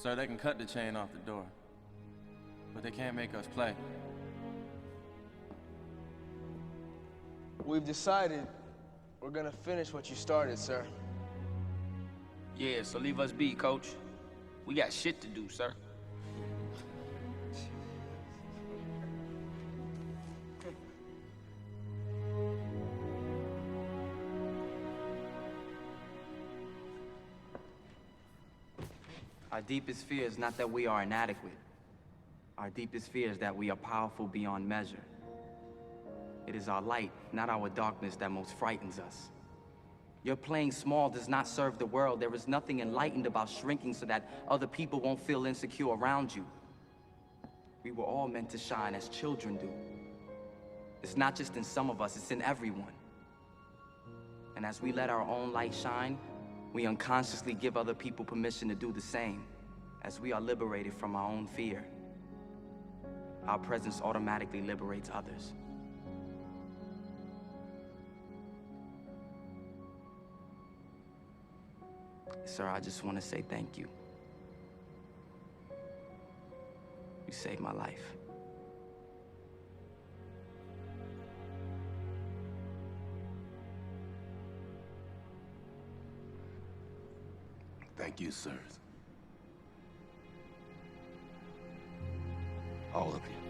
Sir, they can cut the chain off the door, but they can't make us play. We've decided we're gonna finish what you started, sir. Yeah, so leave us be, coach. We got shit to do, sir. Our deepest fear is not that we are inadequate. Our deepest fear is that we are powerful beyond measure. It is our light, not our darkness, that most frightens us. Your playing small does not serve the world. There is nothing enlightened about shrinking so that other people won't feel insecure around you. We were all meant to shine as children do. It's not just in some of us, it's in everyone. And as we let our own light shine, we unconsciously give other people permission to do the same. As we are liberated from our own fear, our presence automatically liberates others. Sir, I just want to say thank you. You saved my life. Thank you, sirs. All of you.